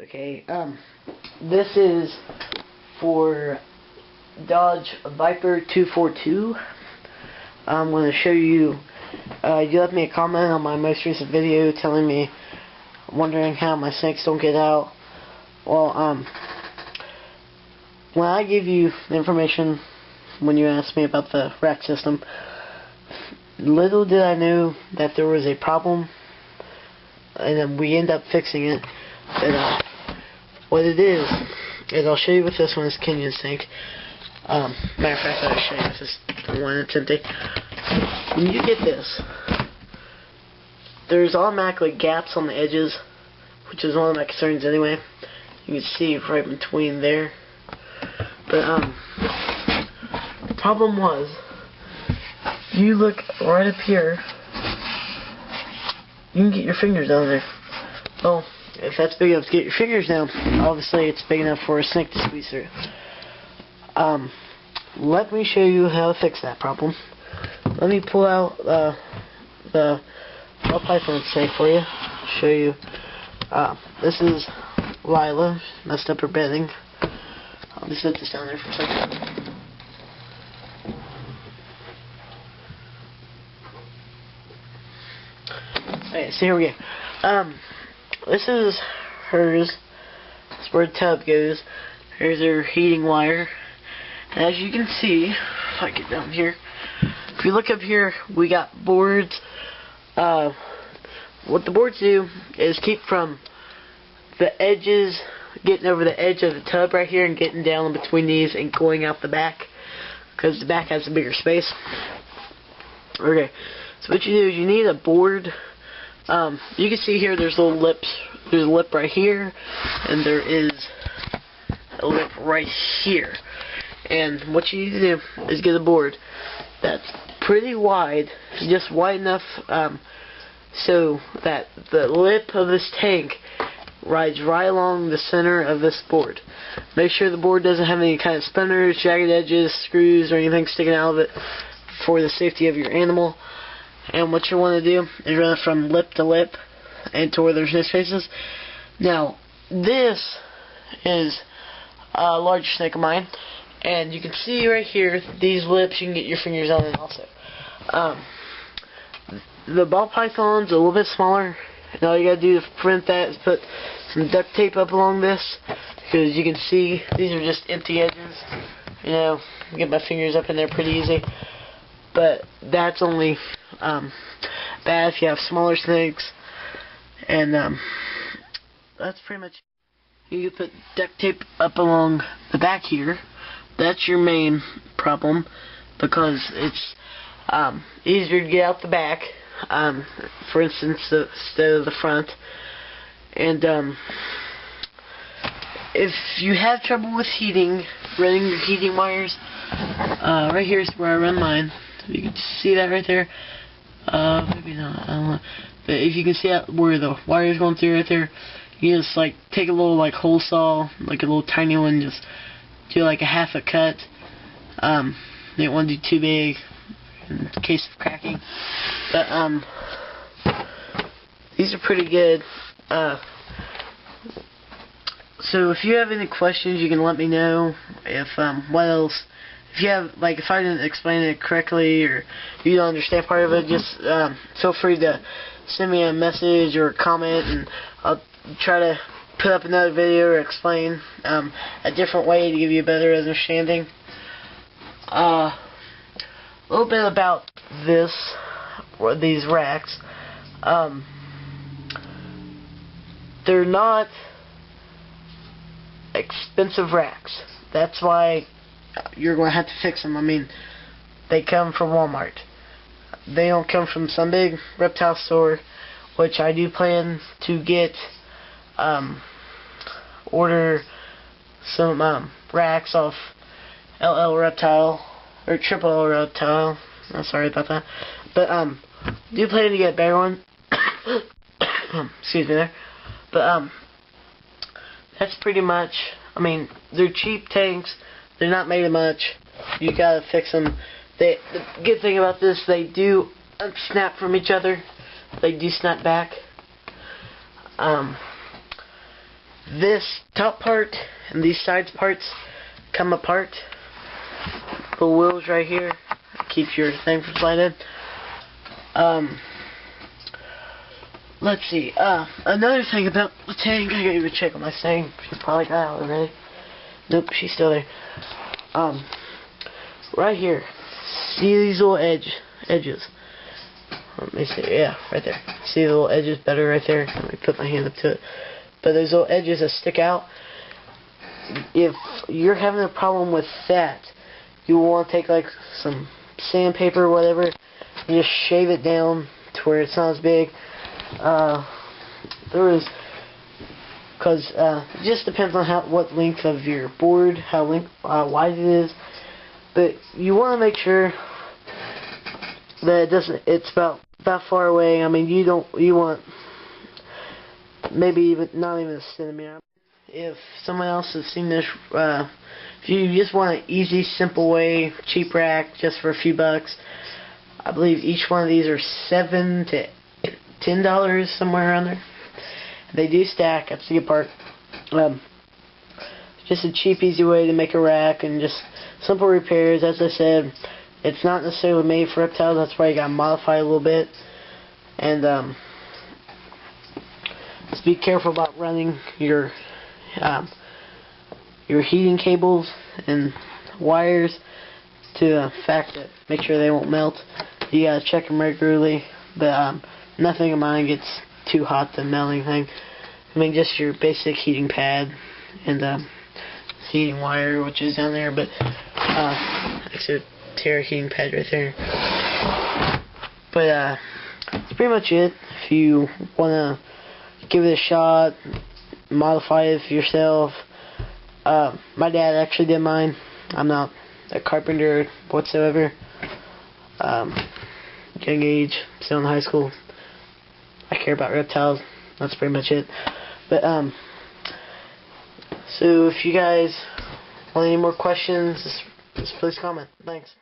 Okay, this is for dodgeviper242. I'm going to show you, you left me a comment on my most recent video telling me, wondering how my snakes don't get out. Well, when I give you the information, when you asked me about the rack system, little did I know that there was a problem, and then we end up fixing it. And, what it is I'll show you with this one is Kenyan snake. Matter of fact, I'll show you with this one that's empty. When you get this, there's automatically gaps on the edges, which is one of my concerns anyway. You can see right between there. But the problem was, if you look right up here, you can get your fingers down there. Well, if that's big enough to get your fingers down, obviously it's big enough for a snake to squeeze through. Let me show you how to fix that problem. Let me pull out the ball python snake for you. Show you. This is Lila. Messed up her bedding. I'll just set this down there for a second. Alright, so here we go. This is hers. That's where the tub goes. Here's her heating wire. And as you can see, if I get down here, if you look up here, we got boards. What the boards do is keep from the edges, getting over the edge of the tub right here and getting down in between these and going out the back, because the back has a bigger space. Okay, so what you do is you need a board. You can see here there's little lips. There's a lip right here, and there is a lip right here. And what you need to do is get a board that's pretty wide, just wide enough so that the lip of this tank rides right along the center of this board. Make sure the board doesn't have any kind of spinners, jagged edges, screws, or anything sticking out of it for the safety of your animal. And what you want to do is run it from lip to lip and to where there's no spaces. Now, this is a large snake of mine, and you can see right here, these lips, you can get your fingers on it also. The ball python's a little bit smaller, and all you gotta do to prevent that is put some duct tape up along this, because you can see these are just empty edges. You know, get my fingers up in there pretty easy. But that's only bad if you have smaller snakes, and that's pretty much. You can put duct tape up along the back here. That's your main problem, because it's easier to get out the back, for instance, instead of the front. And if you have trouble with running your heating wires, right here is where I run mine. You can see that right there. Maybe not, I don't know. But if you can see that where the wire is going through right there, you just like take a little like hole saw, like a little tiny one, just do like a half a cut. You don't want to do too big in case of cracking. But these are pretty good. So if you have any questions, you can let me know. If what else? If you have, like, if I didn't explain it correctly or you don't understand part of it, just feel free to send me a message or a comment, and I'll try to put up another video or explain a different way to give you a better understanding. A little bit about these racks. They're not expensive racks. That's why you're going to have to fix them. I mean, they come from Walmart. They don't come from some big reptile store, which I do plan to get, order some racks off LL Reptile, or Triple L Reptile. I'm sorry about that. But, do plan to get a better one. Excuse me there. But, that's pretty much, I mean, they're cheap tanks. They're not made of much. You gotta fix them. The good thing about this, they do snap from each other. They do snap back. This top part and these sides parts come apart. The wheels right here keeps your thing from sliding. Let's see. Another thing about the tank, I gotta even check on my thing. She probably got out already. Nope, she's still there. Right here. See these little edges? Let me see. Yeah, right there. See the little edges better right there? Let me put my hand up to it. But those little edges that stick out, if you're having a problem with that, you want to take like some sandpaper or whatever and just shave it down to where it's not as big. Because it just depends on what length of your board, how wide it is. But you want to make sure that it's about far away. I mean, you want maybe not even a centimeter. If someone else has seen this, if you just want an easy, simple way, cheap rack, just for a few bucks, I believe each one of these are $7 to $10, somewhere around there. They do stack. That's the good part. Just a cheap, easy way to make a rack and just simple repairs. As I said, it's not necessarily made for reptiles. That's why you gotta modify a little bit. And just be careful about running your heating cables and wires to the fact that make sure they won't melt. You gotta check them regularly. But nothing of mine gets too hot to melt anything. I mean, just your basic heating pad and heating wire, which is down there. But it's a tear heating pad right there. But that's pretty much it. If you wanna give it a shot, modify it for yourself. My dad actually did mine. I'm not a carpenter whatsoever. Young age, still in high school. I care about reptiles. That's pretty much it. But so if you guys want any more questions, just please comment. Thanks.